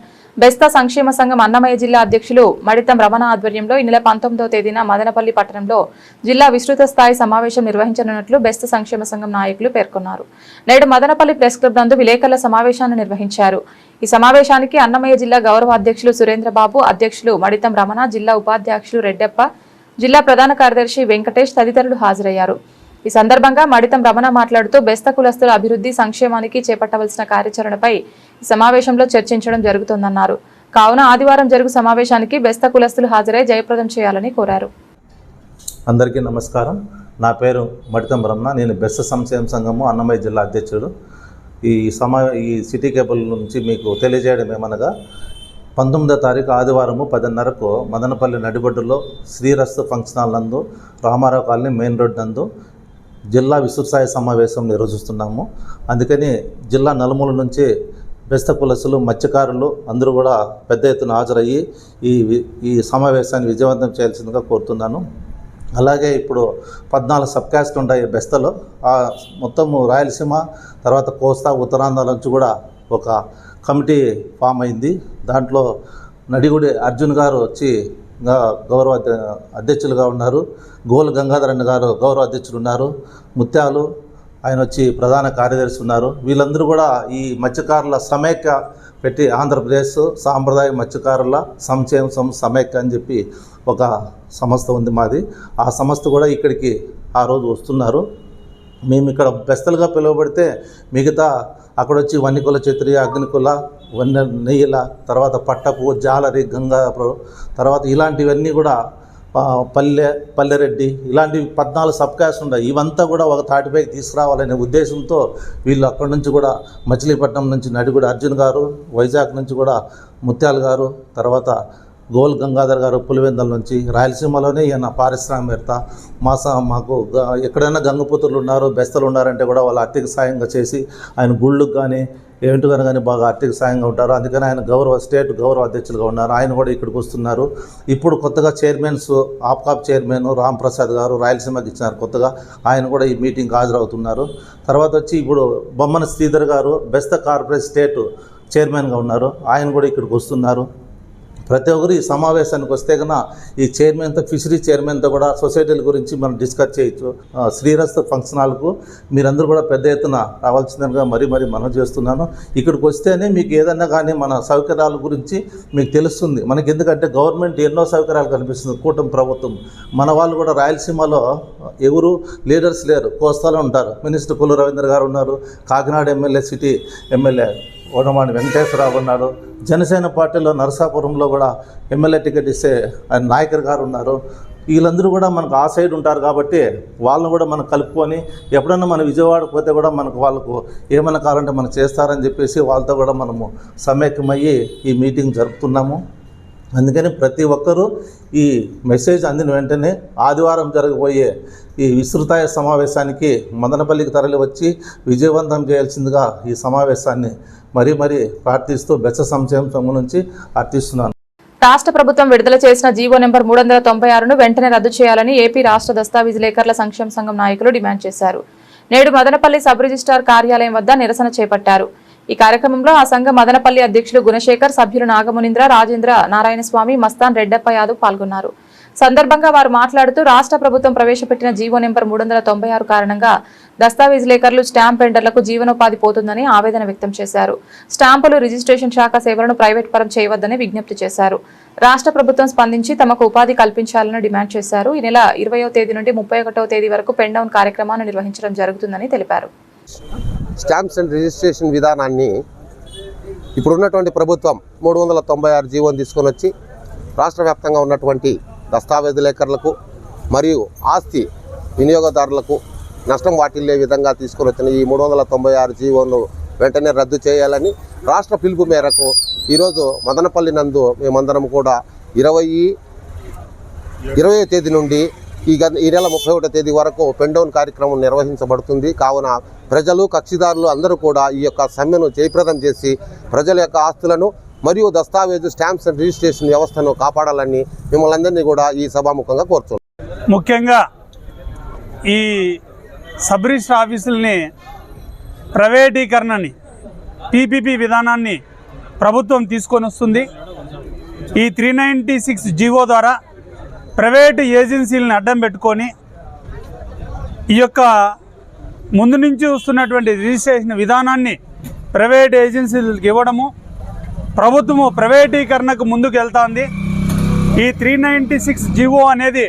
బెస్త సంక్షేమ సంఘం అన్నమయ్య జిల్లా అధ్యక్షులు మడితం రమణ ఆధ్వర్యంలో ఈ నెల 19వ తేదీన మదనపల్లి పట్టణంలో జిల్లా విస్తృత స్థాయి సమావేశం నిర్వహించనున్నట్లు బెస్త సంక్షేమ సంఘం నాయకులు పేర్కొన్నారు. నేడు మదనపల్లి ప్రెస్ క్లబ్ నందు విలేకరుల సమావేశాన్ని నిర్వహించారు. ఈ సమావేశానికి అన్నమయ్య జిల్లా గౌరవ అధ్యక్షులు సురేంద్రబాబు, అధ్యక్షులు మడితం రమణ, జిల్లా ఉపాధ్యక్షులు రెడ్డప్ప, జిల్లా ప్రధాన కార్యదర్శి వెంకటేష్ తదితరులు హాజరయ్యారు. ఈ సందర్భంగా మడితం రమణ మాట్లాడుతూ బెస్త కులస్తుల అభివృద్ధి సంక్షేమానికి చేపట్టవలసిన కార్యాచరణపై ఈ సమావేశంలో చర్చించడం జరుగుతోందన్నారు. కావున ఆదివారం జరుగు సమావేశానికి బెస్త కులస్తులు హాజరై జయప్రదం చేయాలని కోరారు. అందరికీ నమస్కారం. నా పేరు మడితం రమణ. నేను బెస్త సంక్షేమ సంఘము అన్నమయ్య జిల్లా అధ్యక్షుడు. ఈ సిటీ కేబుల్ నుంచి మీకు తెలియజేయడం ఏమనగా 19వ తారీఖు ఆదివారము 10:30కు మదనపల్లి నడిబొడ్డులో శ్రీరస్తు ఫంక్షన్ హాల్ నందు రామారావు కాలనీ మెయిన్ రోడ్ నందు జిల్లా విస్తృతస్థాయి సమావేశం నిర్వహిస్తున్నాము. అందుకని జిల్లా నలుమూల నుంచి బెస్త కులస్తులు, మత్స్యకారులు అందరూ కూడా పెద్ద ఎత్తున హాజరయ్యి ఈ సమావేశాన్ని విజయవంతం చేయాల్సిందిగా కోరుతున్నాను. అలాగే ఇప్పుడు 14 సబ్ క్యాస్ట్ ఉంటాయి బెస్తలో. మొత్తము రాయలసీమ, తర్వాత కోస్తా, ఉత్తరాంధ్ర నుంచి కూడా ఒక కమిటీ ఫామ్ అయింది. దాంట్లో నడిగుడి అర్జున్ గారు వచ్చి గౌరవ అధ్యక్షులుగా ఉన్నారు. గోల్ గంగాధరన్ గారు గౌరవ అధ్యక్షులు ఉన్నారు. ముత్యాలు ఆయన వచ్చి ప్రధాన కార్యదర్శి ఉన్నారు. వీళ్ళందరూ కూడా ఈ మత్స్యకారుల సమైక్య పెట్టి ఆంధ్రప్రదేశ్ సాంప్రదాయ మత్స్యకారుల సంక్షేమ సమైక్య అని చెప్పి ఒక సంస్థ ఉంది మాది. ఆ సంస్థ కూడా ఇక్కడికి ఆ రోజు వస్తున్నారు. మేము ఇక్కడ బెస్తలుగా పిలువబడితే మిగతా అక్కడ వచ్చి వన్నికుల, క్షత్రియ, అగ్నికుల, నెయ్యిల, తర్వాత పట్టపు, జాలరి, గంగాపురం, తర్వాత ఇలాంటివన్నీ కూడా పల్లెరెడ్డి, ఇలాంటివి 14 సబ్ క్యాస్ట్ ఉన్నాయి. ఇవంతా కూడా ఒక తాటిపైకి తీసుకురావాలనే ఉద్దేశంతో వీళ్ళు అక్కడి నుంచి కూడా మచిలీపట్నం నుంచి నడిగుడి అర్జున్ గారు, వైజాగ్ నుంచి కూడా ముత్యాల గారు, తర్వాత గోల్ గంగాధర్ గారు పులివెందల నుంచి, రాయలసీమలోనే ఈయన పారిశ్రామికవేత్త. మాకు ఎక్కడైనా గంగపుత్రులు ఉన్నారు, బెస్తలు ఉన్నారంటే కూడా వాళ్ళు ఆర్థిక సాయంగా చేసి ఆయన గుళ్ళకు కానీ ఏంటికైనా కానీ బాగా ఆర్థిక సాయంగా ఉంటారు. అందుకని ఆయన స్టేట్ గౌరవ అధ్యక్షులుగా ఉన్నారు. ఆయన కూడా ఇక్కడికి వస్తున్నారు. ఇప్పుడు కొత్తగా చైర్మన్స్, ఆప్కాప్ చైర్మన్ రాంప్రసాద్ గారు రాయలసీమకి ఇచ్చినారు కొత్తగా, ఆయన కూడా ఈ మీటింగ్కి హాజరవుతున్నారు. తర్వాత వచ్చి ఇప్పుడు బొమ్మన శ్రీధర్ గారు బెస్త కార్పొరేట్ స్టేట్ చైర్మన్గా ఉన్నారు. ఆయన కూడా ఇక్కడికి వస్తున్నారు. ప్రతి ఒక్కరు ఈ సమావేశానికి వస్తే కన్నా ఈ చైర్మన్తో, ఫిషరీ చైర్మన్తో కూడా సొసైటీల గురించి మనం డిస్కస్ చేయొచ్చు. శ్రీరస్తు ఫంక్షన్ హాల్కు మీరందరూ కూడా పెద్ద ఎత్తున రావాల్సిందిగా మరీ మనం చేస్తున్నాను. ఇక్కడికి వస్తేనే మీకు ఏదన్నా కానీ మన సౌకర్యాల గురించి మీకు తెలుస్తుంది. మనకి ఎందుకంటే గవర్నమెంట్ ఎన్నో సౌకర్యాలు కనిపిస్తుంది, కూటమి ప్రభుత్వం. మన వాళ్ళు కూడా రాయలసీమలో ఎవరు లీడర్స్ లేరు, కోస్తాలో ఉంటారు. మినిస్టర్ కొల్లు రవీంద్ర గారు ఉన్నారు, Kakinada MLA, city MLA Odamani Venkateswararao ఉన్నాడు. జనసేన పార్టీలో నరసాపురంలో కూడా ఎమ్మెల్యే టికెట్ ఇస్తే ఆయన నాయకర్ గారు ఉన్నారు. వీళ్ళందరూ కూడా మనకు ఆ సైడ్ ఉంటారు కాబట్టి వాళ్ళని కూడా మనం కలుపుకొని ఎప్పుడన్నా మన విజయవాడ పోతే కూడా మనకు వాళ్ళకు ఏమైనా కావాలంటే మనం చేస్తారని చెప్పేసి వాళ్ళతో కూడా మనము సమైక్యమయ్యి ఈ మీటింగ్ జరుపుతున్నాము. అందుకని ప్రతి ఒక్కరూ ఈ మెసేజ్ అందిన వెంటనే ఆదివారం జరగబోయే ఈ విస్తృత సమావేశానికి మదనపల్లికి తరలి వచ్చి విజయవంతం చేయాల్సిందిగా ఈ సమావేశాన్ని మరీ ప్రార్థిస్తూ బెస్త సంక్షేమ సంఘం నుంచి అర్థిస్తున్నాను. రాష్ట్ర ప్రభుత్వం విడుదల చేసిన జీవో నెంబర్ 396ను వెంటనే రద్దు చేయాలని ఏపీ రాష్ట్ర దస్తావేజ్ లేఖర్ల సంక్షేమ సంఘం నాయకులు డిమాండ్ చేశారు. నేడు మదనపల్లి సబ్ రిజిస్ట్రార్ కార్యాలయం వద్ద నిరసన చేపట్టారు. ఈ కార్యక్రమంలో ఆ సంఘం మదనపల్లి అధ్యక్షులు గుణశేఖర్, సభ్యులు నాగమునింద్ర, రాజేంద్ర, నారాయణస్వామి, మస్తాన్, రెడ్డప్ప యాదవ్ పాల్గొన్నారు. సందర్భంగా వారు మాట్లాడుతూ రాష్ట్ర ప్రభుత్వం ప్రవేశపెట్టిన జీవో నెంబర్ 396 కారణంగా దస్తావేజ్ లేఖర్లు, స్టాంప్ వెండర్లకు జీవనోపాధి పోతుందని ఆవేదన వ్యక్తం చేశారు. స్టాంపులు, రిజిస్ట్రేషన్ శాఖ సేవలను ప్రైవేట్ పరం చేయవద్దని విజ్ఞప్తి చేశారు. రాష్ట్ర ప్రభుత్వం స్పందించి తమకు ఉపాధి కల్పించాలని డిమాండ్ చేశారు. ఈ నెల 20వ తేదీ నుండి 31వ తేదీ వరకు పెన్ డౌన్ కార్యక్రమాన్ని నిర్వహించడం జరుగుతుందని తెలిపారు. స్టాంప్స్ అండ్ రిజిస్ట్రేషన్ విధానాన్ని ఇప్పుడున్నటువంటి ప్రభుత్వం 396 జీవోని తీసుకొని వచ్చి రాష్ట్ర వ్యాప్తంగా ఉన్నటువంటి దస్తావేజులేఖరులకు మరియు ఆస్తి వినియోగదారులకు నష్టం వాటిల్లే విధంగా తీసుకొని వచ్చిన ఈ 396 జీవోను వెంటనే రద్దు చేయాలని రాష్ట్ర పిలుపు మేరకు ఈరోజు మదనపల్లి నందు మేమందరం కూడా 20వ తేదీ నుండి ఈ నెల 31వ తేదీ వరకు పెన్ డౌన్ కార్యక్రమం నిర్వహించబడుతుంది. కావున ప్రజలు కక్షిదారులు అందరూ కూడా ఈ యొక్క సమ్మెను జయప్రదం చేసి ప్రజల యొక్క ఆస్తులను మరియు దస్తావేజు స్టాంప్స్ అండ్ రిజిస్ట్రేషన్ వ్యవస్థను కాపాడాలని మిమ్మల్ని అందరినీ కూడా ఈ సభాముఖంగా కోరుతున్నాం. ముఖ్యంగా ఈ సబ్ రిజిస్టర్ ఆఫీసుల్ని ప్రైవేటీకరణని పీపీపీ విధానాన్ని ప్రభుత్వం తీసుకొని వస్తుంది. ఈ 396 జీవో ద్వారా ప్రైవేటు ఏజెన్సీలను అడ్డం పెట్టుకొని ఈ యొక్క ముందు నుంచి వస్తున్నటువంటి రిజిస్ట్రేషన్ విధానాన్ని ప్రైవేట్ ఏజెన్సీలకు ఇవ్వడము, ప్రభుత్వము ప్రైవేటీకరణకు ముందుకు వెళ్తుంది. ఈ 396 జీవో అనేది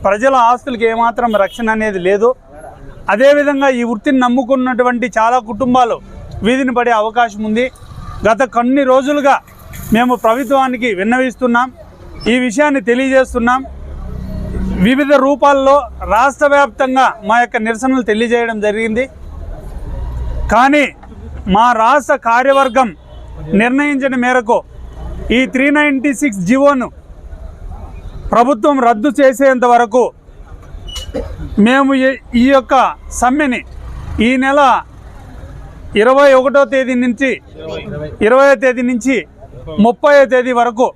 ప్రజల ఆస్తులకు ఏమాత్రం రక్షణ అనేది లేదు. అదేవిధంగా ఈ వృత్తిని నమ్ముకున్నటువంటి చాలా కుటుంబాలు వీధిని పడే అవకాశం ఉంది. గత కొన్ని రోజులుగా మేము ప్రభుత్వానికి విన్నవిస్తున్నాం, ఈ విషయాన్ని తెలియజేస్తున్నాం. వివిధ రూపాల్లో రాష్ట్ర వ్యాప్తంగా మా యొక్క నిరసనలు తెలియజేయడం జరిగింది. కానీ మా రాష్ట్ర కార్యవర్గం నిర్ణయించిన మేరకు ఈ 396 జీవోను ప్రభుత్వం రద్దు చేసేంత వరకు మేము ఈ యొక్క సమ్మెని ఈ నెల 21వ తేదీ నుంచి 20వ తేదీ నుంచి 30వ తేదీ వరకు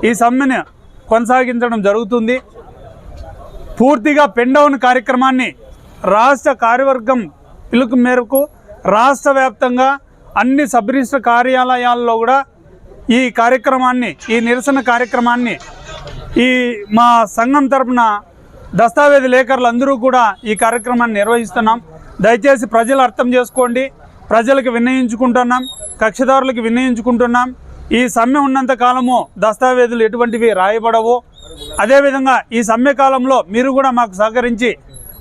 ఈ సమ్మెను కొనసాగించడం జరుగుతుంది. పూర్తిగా పెన్ డౌన్ కార్యక్రమాన్ని రాష్ట్ర కార్యవర్గం పిలుపు మేరకు రాష్ట్ర వ్యాప్తంగా అన్ని సబ్ రిజిస్టర్ కార్యాలయాల్లో కూడా ఈ కార్యక్రమాన్ని, ఈ నిరసన కార్యక్రమాన్ని ఈ మా సంఘం తరపున దస్తావేజు లేఖరులు అందరూ కూడా ఈ కార్యక్రమాన్ని నిర్వహిస్తున్నాం. దయచేసి ప్రజలు అర్థం చేసుకోండి. ప్రజలకు విన్నయించుకుంటున్నాం, కక్షిదారులకు విన్నయించుకుంటున్నాం. ఈ సమ్మె ఉన్నంత కాలము దస్తావేజులు ఎటువంటివి రాయబడవు. అదేవిధంగా ఈ సమ్మె కాలంలో మీరు కూడా మాకు సహకరించి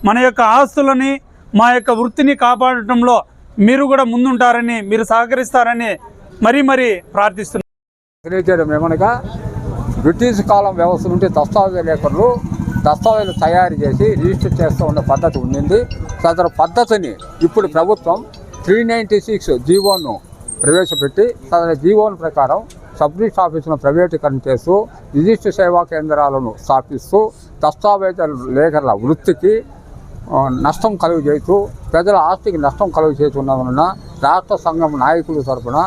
మన యొక్క ఆస్తులని, మా యొక్క వృత్తిని కాపాడటంలో మీరు కూడా ముందుంటారని, మీరు సహకరిస్తారని మరీ ప్రార్థిస్తున్నాం. ఏమనగా బ్రిటిష్ కాలం వ్యవస్థ నుండి దస్తావేజు లేఖలు దస్తావేజులు తయారు చేసి రిజిస్టర్ చేస్తూ ఉన్న పద్ధతి ఉండింది. తదితర పద్ధతిని ఇప్పుడు ప్రభుత్వం 396 జీవోను ప్రవేశపెట్టి తన జీవోల ప్రకారం సబ్ రిజిస్టర్ ఆఫీసులను ప్రైవేటీకరణ చేస్తూ రిజిస్టర్ సేవా కేంద్రాలను స్థాపిస్తూ దస్తావేజుల లేఖల వృత్తికి నష్టం కలుగజేస్తూ ప్రజల ఆస్తికి నష్టం కలుగజేస్తున్నందున రాష్ట్ర సంఘం నాయకుల తరఫున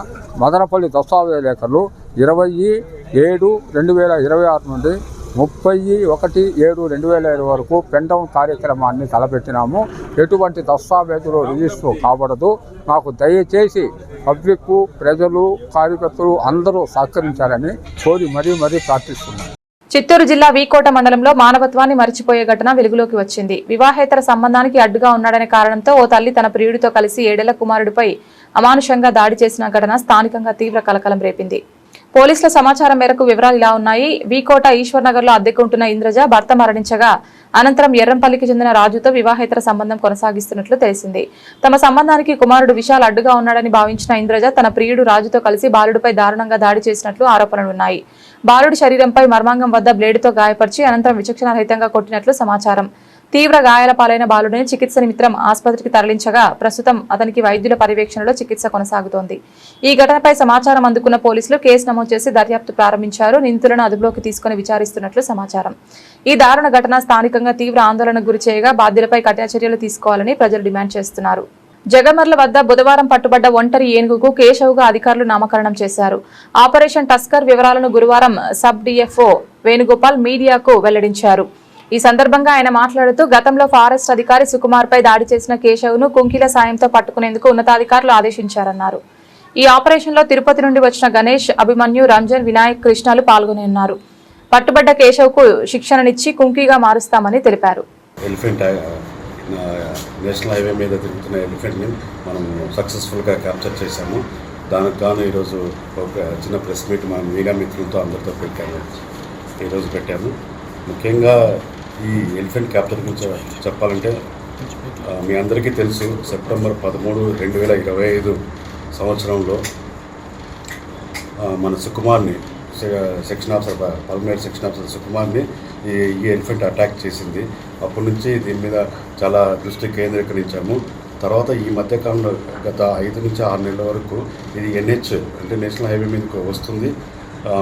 మదనపల్లి దస్తావేజు లేఖలు 20/7/2026 నుండి 31/7/2020 వరకు పెన్ డౌన్ కార్యక్రమాన్ని తలపెట్టినాము. ఎటువంటి దస్తావేజులు రిజిస్టర్ కాబడదు. మాకు దయచేసి పబ్లిక్, ప్రజలు, కార్యకర్తలు అందరూ సహకరించాలని కోరి మరీ ప్రార్థిస్తున్నాం. చిత్తూరు జిల్లా వీకోట మండలంలో మానవత్వాన్ని మరిచిపోయే ఘటన వెలుగులోకి వచ్చింది. వివాహేతర సంబంధానికి అడ్డుగా ఉన్నాడనే కారణంతో ఓ తల్లి తన ప్రియుడితో కలిసి 7 ఏళ్ల కుమారుడిపై అమానుషంగా దాడి చేసిన ఘటన స్థానికంగా తీవ్ర కలకలం రేపింది. పోలీసుల సమాచారం మేరకు వివరాలు ఇలా ఉన్నాయి. వీకోట ఈశ్వర్నగర్ లో అద్దెకుంటున్న ఇంద్రజ భర్త మరణించగా అనంతరం ఎర్రంపల్లికి చెందిన రాజుతో వివాహేతర సంబంధం కొనసాగిస్తున్నట్లు తెలిసింది. తమ సంబంధానికి కుమారుడు విశాల్ అడ్డుగా ఉన్నాడని భావించిన ఇంద్రజ తన ప్రియుడు రాజుతో కలిసి బాలుడిపై దారుణంగా దాడి చేసినట్లు ఆరోపణలున్నాయి. బాలుడి శరీరంపై మర్మాంగం వద్ద బ్లేడుతో గాయపరిచి అనంతరం విచక్షణారహితంగా కొట్టినట్లు సమాచారం. తీవ్ర గాయాల పాలైన బాలుడిని చికిత్స నిమిత్తం ఆసుపత్రికి తరలించగా ప్రస్తుతం అతనికి వైద్యుల పర్యవేక్షణలో చికిత్స కొనసాగుతోంది. ఈ ఘటనపై సమాచారం అందుకున్న పోలీసులు కేసు నమోదు చేసి దర్యాప్తు ప్రారంభించారు. నిందితులను అదుపులోకి తీసుకుని విచారిస్తున్నట్లు సమాచారం. ఈ దారుణ ఘటన స్థానికంగా తీవ్ర ఆందోళనకు గురి చేయగా బాధ్యులపై కఠిన చర్యలు తీసుకోవాలని ప్రజలు డిమాండ్ చేస్తున్నారు. జగమర్ల వద్ద బుధవారం పట్టుబడ్డ ఒంటరి ఏనుగుకు కేశవ్గా అధికారులు నామకరణం చేశారు. ఆపరేషన్ టస్కర్ వివరాలను గురువారం సబ్ డిఎఫ్ఓ వేణుగోపాల్ మీడియాకు వెల్లడించారు. ఈ సందర్భంగా ఆయన మాట్లాడుతూ గతంలో ఫారెస్ట్ అధికారి సుకుమార్ పై దాడి చేసిన కేశవ్ను కుంకీల సాయంతో పట్టుకునేందుకు ఉన్నతాధికారులు ఆదేశించారన్నారు. ఈ ఆపరేషన్ లో తిరుపతి నుండి వచ్చిన గణేష్, అభిమన్యు, రంజన్, వినాయక్, కృష్ణలు పాల్గొనున్నారు. పట్టుబడ్డ కేశవ్కు శిక్షణనిచ్చి కుంకీగా మారుస్తామని తెలిపారు. నేషనల్ హైవే మీద తిరుగుతున్న ఎలిఫెంట్ని మనం సక్సెస్ఫుల్గా క్యాప్చర్ చేశాము. దానికి గాను ఈరోజు ఒక చిన్న ప్రెస్ మీట్ మా మీడియా మిత్రులతో అందరితో ఈరోజు పెట్టాము. ముఖ్యంగా ఈ ఎలిఫెంట్ క్యాప్చర్ గురించి చెప్పాలంటే మీ అందరికీ తెలుసు సెప్టెంబర్ 13, 2025 సంవత్సరంలో మన సుకుమార్ని సెక్షన్ ఆఫీసర్ పల్మేర్ సెక్షన్ ఆఫీసర్ సుకుమార్ని ఈ ఎలిఫెంట్ అటాక్ చేసింది. అప్పటి నుంచి దీని మీద చాలా దృష్టి కేంద్రీకరించాము. తర్వాత ఈ మధ్యకాలంలో గత 5 నుంచి 6 నెలల వరకు ఇది NH అంటే నేషనల్ హైవే మీదకి వస్తుంది,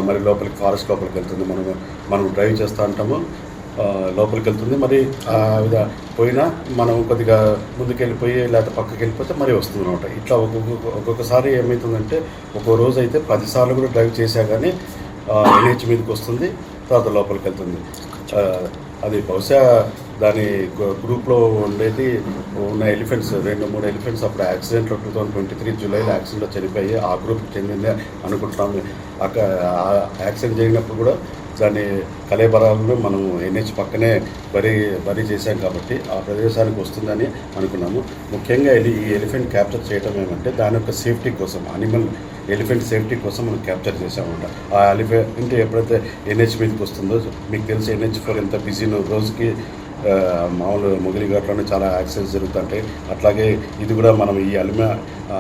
మరి లోపలికి ఫారెస్ట్ లోపలికి వెళ్తుంది. మనం డ్రైవ్ చేస్తూ ఉంటాము, లోపలికి వెళ్తుంది. మరి పోయినా మనం కొద్దిగా ముందుకు వెళ్ళిపోయి లేకపోతే పక్కకి వెళ్ళిపోతే మరీ వస్తుంది అనమాట. ఇట్లా ఒక్కొక్కసారి ఏమవుతుందంటే ఒక్కో రోజు అయితే 10 సార్లు కూడా డ్రైవ్ చేసా కానీ NH మీదకి వస్తుంది, తర్వాత లోపలికి వెళ్తుంది. అది బహుశా దాని గ్రూప్లో ఉన్న ఎలిఫెంట్స్ 2-3 ఎలిఫెంట్స్ అప్పుడు యాక్సిడెంట్లో 2023 జూలైలో యాక్సిడెంట్లో చనిపోయి ఆ గ్రూప్కి చెందిందే అనుకుంటున్నాము. యాక్సిడెంట్ జరిగినప్పుడు కూడా దాని కలేబరాలను మనం NH పక్కనే బరీ చేశాం కాబట్టి ఆ ప్రదేశానికి వస్తుందని అనుకున్నాము. ముఖ్యంగా ఈ ఎలిఫెంట్ క్యాప్చర్ చేయడం ఏమంటే దాని యొక్క సేఫ్టీ కోసం, ఎలిఫెంట్ సేఫ్టీ కోసం మనం క్యాప్చర్ చేసామంట. ఆ ఎలిఫెంట్ ఎప్పుడైతే NH మీదకి వస్తుందో, మీకు తెలిసి NH4 ఎంత బిజీనో, రోజుకి మామూలు మొగిలిఘాట్లోనే చాలా యాక్సిడెంట్స్ జరుగుతుంటాయి. అట్లాగే ఇది కూడా మనం ఈ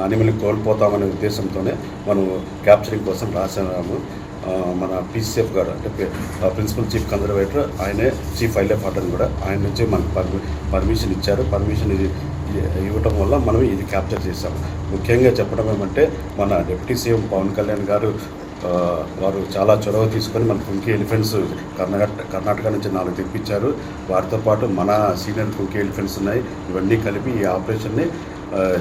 అనిమల్ని కోల్పోతామనే ఉద్దేశంతోనే మనం క్యాప్చరింగ్ కోసం రాసాము. మన PCF గారు అంటే ప్రిన్సిపల్ చీఫ్ కన్జర్వేటర్, ఆయనే చీఫ్ వైల్డ్ లైఫ్ వార్డెన్ కూడా, ఆయన నుంచి మనకు పర్మిషన్ ఇచ్చారు. పర్మిషన్ ఇవ్వటం వల్ల మనం ఇది క్యాప్చర్ చేసాము. ముఖ్యంగా చెప్పడం ఏమంటే మన డిప్యూటీ సీఎం పవన్ కళ్యాణ్ గారు వారు చాలా చొరవ తీసుకొని మన కుంకి ఎలిఫెంట్స్ కర్ణాటక నుంచి 4 తెప్పించారు. వారితో పాటు మన సీనియర్ కుంకి ఎలిఫెంట్స్ ఉన్నాయి. ఇవన్నీ కలిపి ఈ ఆపరేషన్ని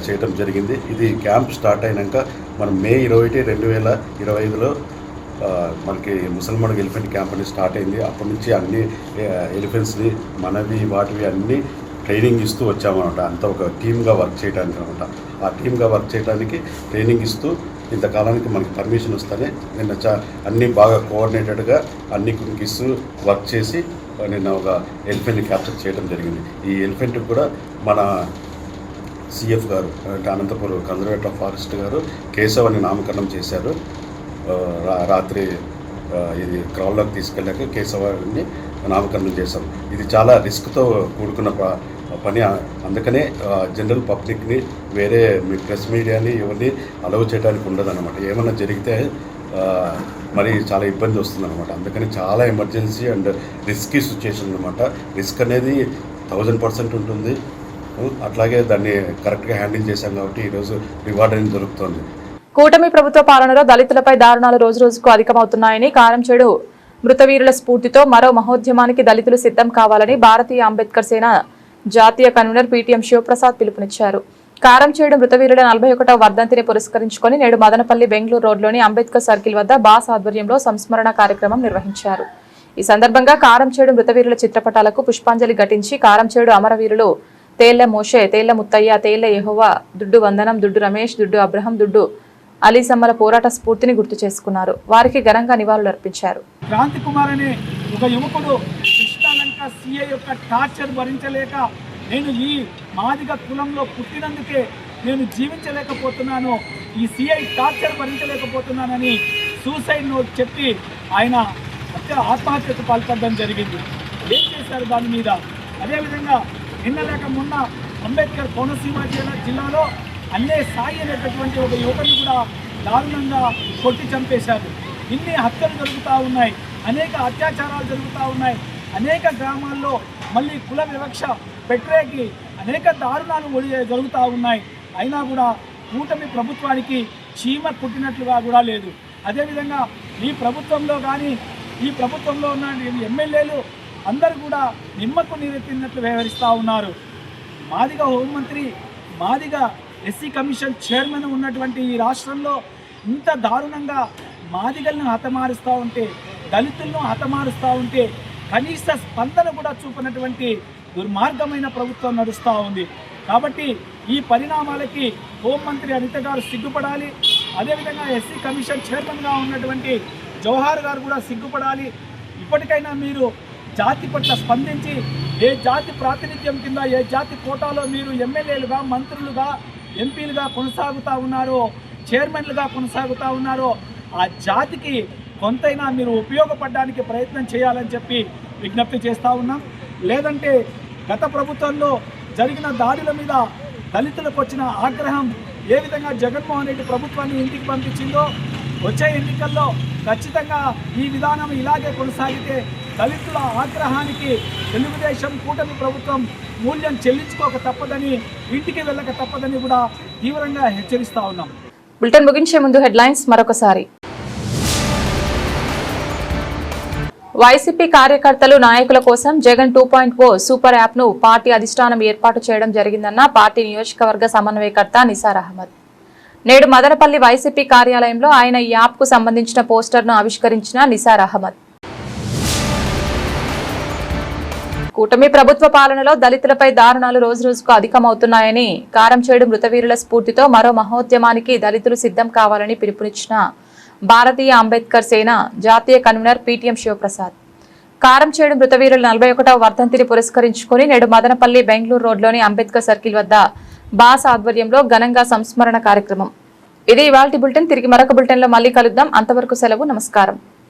చేయటం జరిగింది. ఇది క్యాంప్ స్టార్ట్ అయినాక మనం మే 21, 2025లో మనకి ముసల్మాన్ ఎలిఫెంట్ క్యాంప్ అనేది స్టార్ట్ అయింది. అప్పటి నుంచి అన్ని ఎలిఫెంట్స్ని వాటివి అన్నీ ట్రైనింగ్ ఇస్తూ వచ్చామన్నమాట. అంతా ఒక టీమ్గా వర్క్ చేయడానికి అనమాట. ఆ టీమ్గా వర్క్ చేయడానికి ట్రైనింగ్ ఇస్తూ ఇంతకాలానికి మనకి పర్మిషన్ వస్తేనే నిన్న అన్నీ బాగా కోఆర్డినేటెడ్గా అన్ని కుకిస్తూ వర్క్ చేసి నిన్న ఒక ఎలిఫెంట్ని క్యాప్చర్ చేయడం జరిగింది. ఈ ఎలిఫెంట్కి కూడా మన CF గారు అంటే అనంతపురం కన్జర్వేటర్ ఆఫ్ ఫారెస్ట్ గారు కేశవాన్ని నామకరణం చేశారు. రాత్రి ఇది క్రౌడ్లోకి తీసుకెళ్ళాక కేశవాన్ని నామకరణం చేశాం. ఇది చాలా రిస్క్తో కూడుకున్న పని, అందుకనే జనరల్ పబ్లిక్ని వేరే మీ ప్రెస్ మీడియాని ఎవరిని అలౌ చేయడానికి ఉండదన్నమాట. ఏమన్నా జరిగితే మరి చాలా ఇబ్బంది వస్తుందన్నమాట. అందుకని చాలా ఎమర్జెన్సీ అండ్ రిస్కీ సిచ్యుయేషన్ అనమాట. రిస్క్ అనేది 1000% ఉంటుంది. అట్లాగే దాన్ని కరెక్ట్గా హ్యాండిల్ చేశాం కాబట్టి ఈరోజు రివార్డ్ అనేది దొరుకుతుంది. కూటమి ప్రభుత్వ పాలనలో దళితులపై దారుణాలు రోజురోజుకు అధికమవుతున్నాయని, కారంచేడు మృతవీరుల స్ఫూర్తితో మరో మహోద్యమానికి దళితులు సిద్ధం కావాలని భారతీయ అంబేద్కర్ సేన జాతీయ కన్వీనర్ PTM శివప్రసాద్ పిలుపునిచ్చారు. కారంచేడు మృతవీరుల 41వ వర్ధంతిని పురస్కరించుకుని నేడు మదనపల్లి బెంగళూరు రోడ్లోని అంబేద్కర్ సర్కిల్ వద్ద బాస్ ఆధ్వర్యంలో సంస్మరణ కార్యక్రమం నిర్వహించారు. ఈ సందర్భంగా కారంచేడు మృతవీరుల చిత్రపటాలకు పుష్పాంజలి ఘటించి కారంచేడు అమరవీరులు తేళ్ల మోషే, తేళ్ల ముత్తయ్య, తేళ్ల యెహోవా, దుడ్డు వందనం, దుడ్డు రమేష్, దుడ్డు అబ్రహం, దుడ్డు అలీసమ్మల పోరాట స్ఫూర్తిని గుర్తు చేసుకున్నారు. వారికి ఘనంగా నివాళులర్పించారు. క్రాంతి కుమార్ అనే ఒక యువకుడు కృష్ణాలంక CI యొక్క టార్చర్ భరించలేక నేను ఈ మాదిగ కులంలో పుట్టినందుకే నేను జీవించలేకపోతున్నాను, ఈ CI టార్చర్ భరించలేకపోతున్నానని సూసైడ్ నోట్ చెప్పి ఆయన ఆత్మహత్యకు పాల్పడడం జరిగింది. ఏం చేశారు దాని మీద? అదేవిధంగా నిన్న లేక మొన్న అంబేద్కర్ కోనసీమ జిల్లాలో అల్లే సాయి అనేటటువంటి ఒక యువకుని కూడా దారుణంగా కొట్టి చంపేశారు. ఇన్ని హత్యలు జరుగుతూ ఉన్నాయి, అనేక అత్యాచారాలు జరుగుతూ ఉన్నాయి. అనేక గ్రామాల్లో మళ్ళీ కుల వివక్ష పెట్టేకి అనేక దారుణాలు జరుగుతూ ఉన్నాయి. అయినా కూడా కూటమి ప్రభుత్వానికి చీమ పుట్టినట్లుగా కూడా లేదు. అదేవిధంగా ఈ ప్రభుత్వంలో కానీ ఈ ప్రభుత్వంలో ఉన్న ఎమ్మెల్యేలు అందరూ కూడా నిమ్మకు నీరెత్తినట్లు వ్యవహరిస్తూ ఉన్నారు. మాదిగ హోంమంత్రి, మాదిగ SC కమిషన్ చైర్మన్ ఉన్నటువంటి ఈ రాష్ట్రంలో ఇంత దారుణంగా మాదిగలను హతమారుస్తూ ఉంటే, దళితులను హతమారుస్తూ ఉంటే కనీస స్పందన కూడా చూపనటువంటి దుర్మార్గమైన ప్రభుత్వం నడుస్తూ ఉంది. కాబట్టి ఈ పరిణామాలకి హోంమంత్రి అనిత గారు సిగ్గుపడాలి. అదేవిధంగా SC కమిషన్ చైర్మన్గా ఉన్నటువంటి జవహర్ గారు కూడా సిగ్గుపడాలి. ఇప్పటికైనా మీరు జాతి పట్ల స్పందించి ఏ జాతి ప్రాతినిధ్యం కింద, ఏ జాతి కోటాలో మీరు ఎమ్మెల్యేలుగా, మంత్రులుగా, ఎంపీలుగా కొనసాగుతూ ఉన్నారో, చైర్మన్లుగా కొనసాగుతూ ఉన్నారో ఆ జాతికి కొంతైనా మీరు ఉపయోగపడడానికి ప్రయత్నం చేయాలని చెప్పి విజ్ఞప్తి చేస్తూ ఉన్నాం. లేదంటే గత ప్రభుత్వంలో జరిగిన దాడుల మీద దళితులకు వచ్చిన ఆగ్రహం ఏ విధంగా జగన్మోహన్ రెడ్డి ప్రభుత్వాన్ని ఇంటికి పంపించిందో వచ్చే ఎన్నికల్లో ఖచ్చితంగా ఈ విధానం ఇలాగే కొనసాగితే దళితుల ఆగ్రహానికి తెలుగుదేశం కూటమి ప్రభుత్వం మూల్యం చెల్లించుకోక తప్పదని, ఇంటికి వెళ్ళక తప్పదని కూడా తీవ్రంగా హెచ్చరిస్తా ఉన్నాం. బులెటిన్ ముగించే ముందు హెడ్లైన్స్ మరొకసారి. వైసీపీ కార్యకర్తలు నాయకుల కోసం జగన్ 2.0 సూపర్ యాప్ ను పార్టీ అధిష్టానం ఏర్పాటు చేయడం జరిగిందన్న పార్టీ నియోజకవర్గ సమన్వయకర్త నిసార్ అహ్మద్. నేడు మదనపల్లి వైసీపీ కార్యాలయంలో ఆయన ఈ యాప్ కు సంబంధించిన పోస్టర్ను ఆవిష్కరించిన నిసార్ అహ్మద్. కూటమి ప్రభుత్వ పాలనలో దళితులపై దారుణాలు రోజురోజుకు అధికమవుతున్నాయని, కారంచేడు మృతవీరుల స్ఫూర్తితో మరో మహోద్యమానికి దళితులు సిద్ధం కావాలని పిలుపునిచ్చిన భారతీయ అంబేద్కర్ సేన జాతీయ కన్వీనర్ పీటీఎం శివప్రసాద్. కారంచేడు మృతవీరుల 41వ వర్ధంతిని పురస్కరించుకుని నేడు మదనపల్లి బెంగళూరు రోడ్లోని అంబేద్కర్ సర్కిల్ వద్ద బాస్ ఆధ్వర్యంలో ఘనంగా సంస్మరణ కార్యక్రమం. ఇది ఇవాల్టి బులెటిన్. తిరిగి మరొక బులెటిన్లో మళ్ళీ కలుద్దాం. అంతవరకు సెలవు. నమస్కారం.